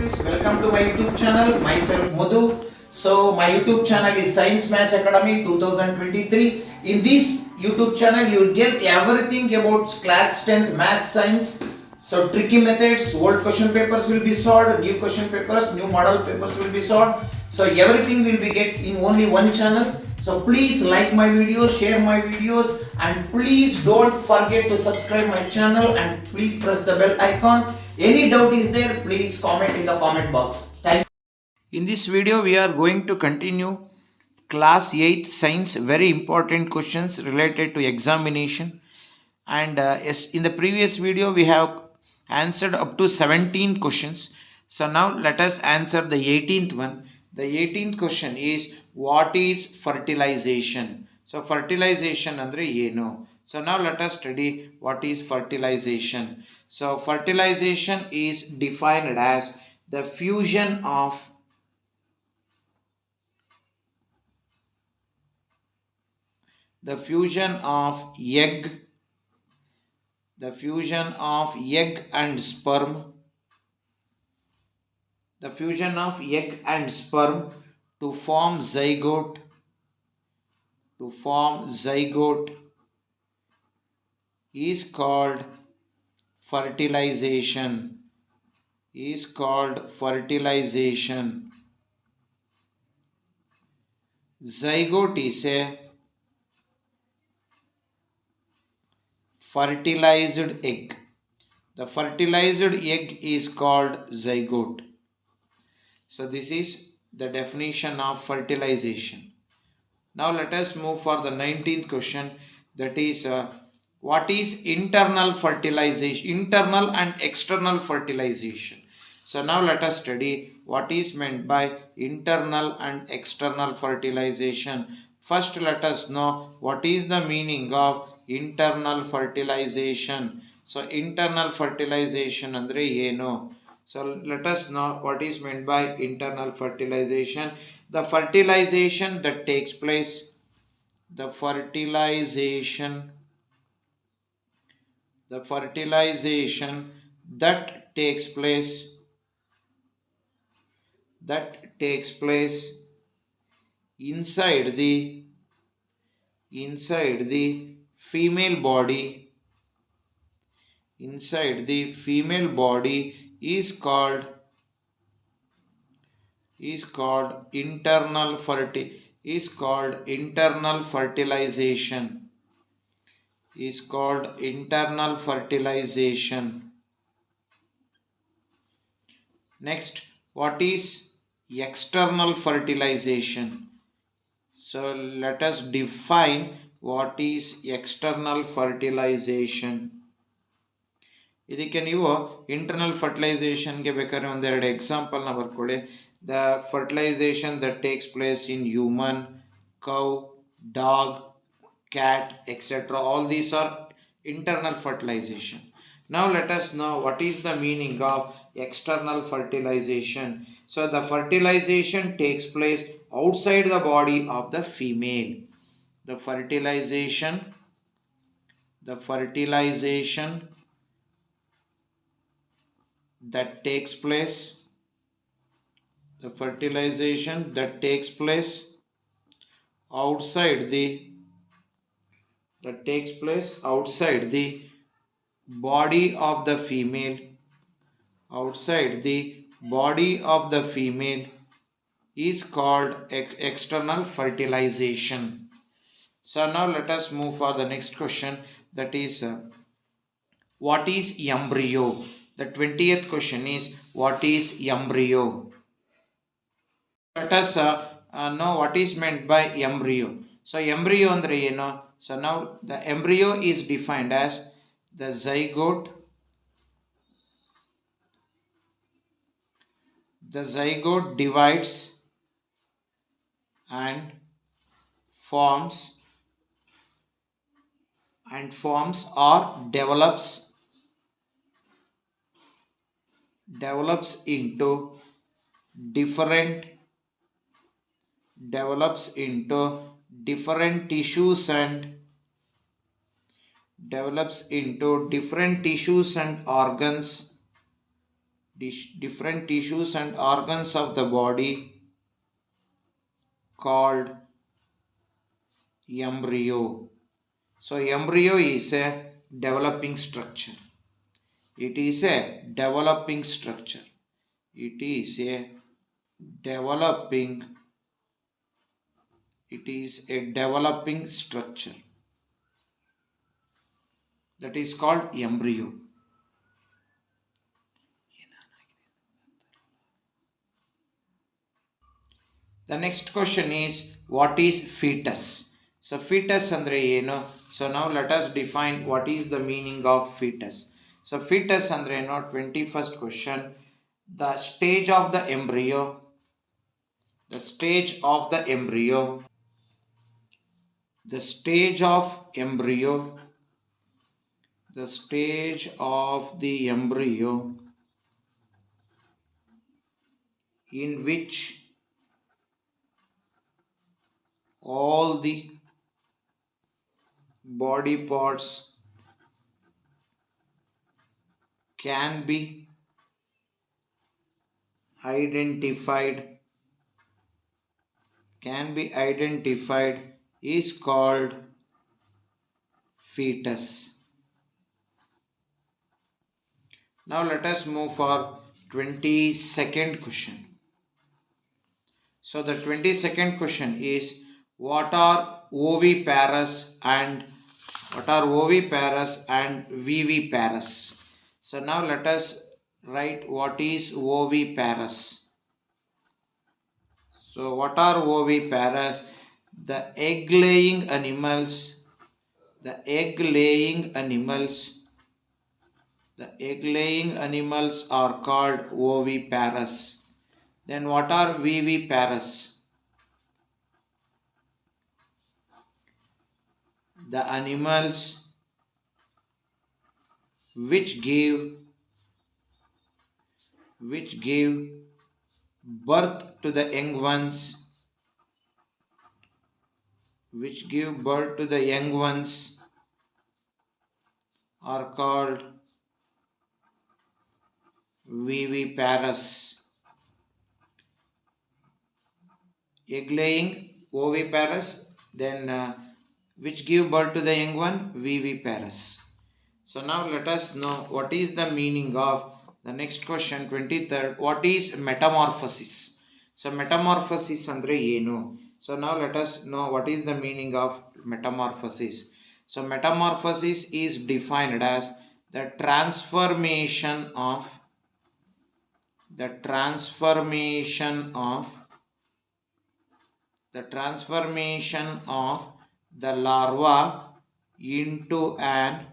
students, welcome to my YouTube channel. Myself Madhu. So my YouTube channel is Science Maths Academy 2023. In this YouTube channel you will get everything about class 10th math science. So tricky methods, old question papers will be solved, new question papers, new model papers will be solved. So everything will be get in only one channel. So please like my videos, share my videos, and please don't forget to subscribe my channel and please press the bell icon. Any doubt is there, please comment in the comment box. Thank you. In this video, we are going to continue class 8 science, very important questions related to examination. And yes, in the previous video, we have answered up to 17 questions. So now let us answer the 18th one. The 18th question is, what is fertilization? So fertilization andre yeno. So now let us study what is fertilization. So fertilization is defined as the fusion of egg, and sperm, to form zygote is called fertilization. Zygote is a fertilized egg. The fertilized egg is called zygote. So this is the definition of fertilization. Now let us move for the 19th question, that is what is internal and external fertilization. So now let us study what is meant by internal and external fertilization. First let us know what is the meaning of internal fertilization. So internal fertilization andre yeno. So let us know what is meant by internal fertilization. The fertilization that takes place that takes place inside the female body is called internal fertilization. Next, what is external fertilization? So let us define what is external fertilization. ಇದಕ್ಕೆ ನೀವು internal ಫರ್ಟಿಲೈಸೇಷನ್ಗೆ ಬೇಕಾದ್ರೆ ಒಂದೆರಡು ಎಕ್ಸಾಂಪಲ್ನ ಬರ್ಕೊಳ್ಳಿ. The fertilization that takes place in human, cow, dog, cat, etc. All these are internal fertilization. Now let us know what is the meaning of external fertilization. So the fertilization takes place outside the body of the female. The fertilization that takes place outside the body of the female is called external fertilization. So now let us move for the next question, that is what is embryo? The 20th question is, what is embryo? Let us know what is meant by embryo. So embryo andre eno. So now the embryo is defined as the zygote divides and forms or develops into different tissues and organs different tissues and organs of the body called embryo. So embryo is a developing structure. It is a developing structure. It is a developing. It is a developing structure. That is called embryo. The next question is, what is fetus? So fetus andre eno. So now let us define what is the meaning of fetus. So fetus andre eno. 21st question. The stage of the embryo. The stage of the embryo. The stage of embryo. The stage of the embryo in which all the body parts can be identified is called fetus. Now let us move for 22nd question. So the 22nd question is, what are oviparous and viviparous? So now let us write what is oviparous. So what are oviparous? The egg laying animals are called oviparous. Then what are viviparous? The animals which give birth to the young ones are called viviparous. Egg laying oviparous, then which give birth to the young one, viviparous. So now let us know what is the meaning of the next question, 23rd. What is metamorphosis? So metamorphosis andre eno. So now let us know what is the meaning of metamorphosis. So metamorphosis is defined as the transformation of the larva into an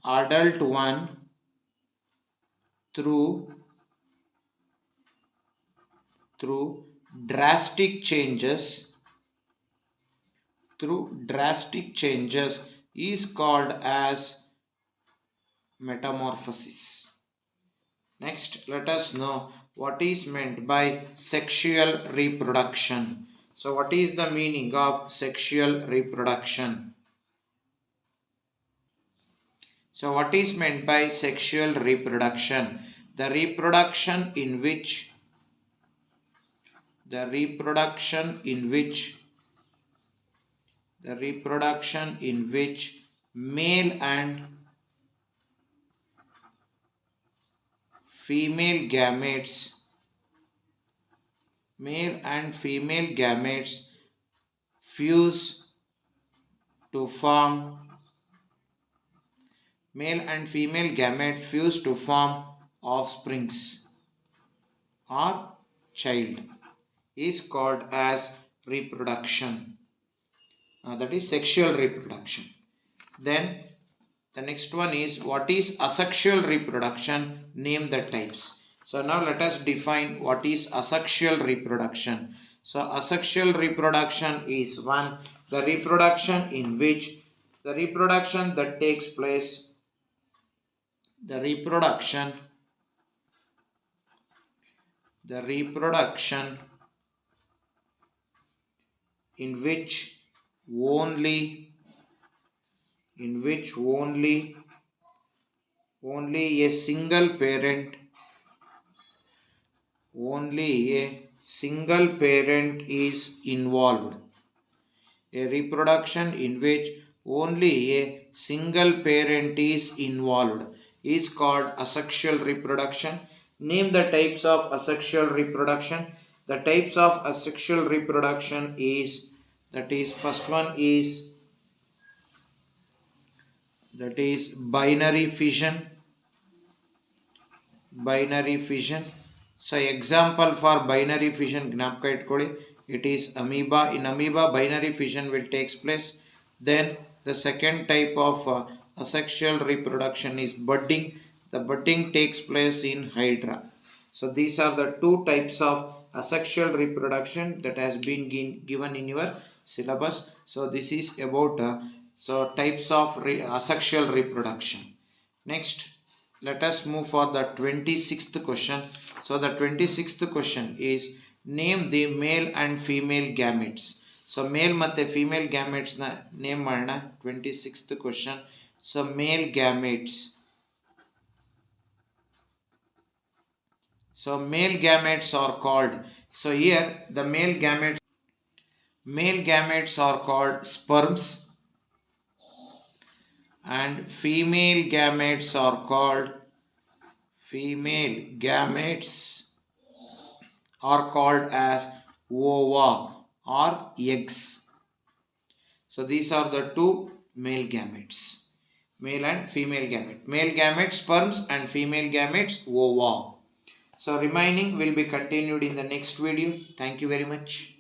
adult one through drastic changes is called as metamorphosis. Next, let us know what is meant by sexual reproduction. So what is the meaning of sexual reproduction? So what is meant by sexual reproduction? The reproduction in which male and female gametes fuse to form offsprings or child is called as reproduction. That is sexual reproduction. Then the next one is, what is asexual reproduction? Name the types. So now let us define what is asexual reproduction. So asexual reproduction is one, the reproduction that takes place in which only only a single parent, only a single parent is involved. A reproduction in which only a single parent is involved is called asexual reproduction. Name the types of asexual reproduction. The types of asexual reproduction is, that is, first one is, that is binary fission. Binary fission. So example for binary fission ಜ್ಞಾಪಕ ಇಟ್ಕೊಳ್ಳಿ, it is amoeba. In amoeba binary fission will takes place. Then the second type of asexual reproduction is budding. The budding takes place in hydra. So these are the two types of asexual reproduction that has been given in your syllabus. So this is about so types of asexual reproduction. Next, let us move for the 26th question. So the 26th question is, name the male and female gametes. So male ಮತ್ತೆ female gametes na name ಮಾಡೋಣ. 26th question. So male gametes. So male gametes are called, so here the male gametes are called sperms and female gametes are called as ova or eggs. So these are the two male gametes, male and female gamete. Male gametes sperms and female gametes ova. So remaining will be continued in the next video. Thank you very much.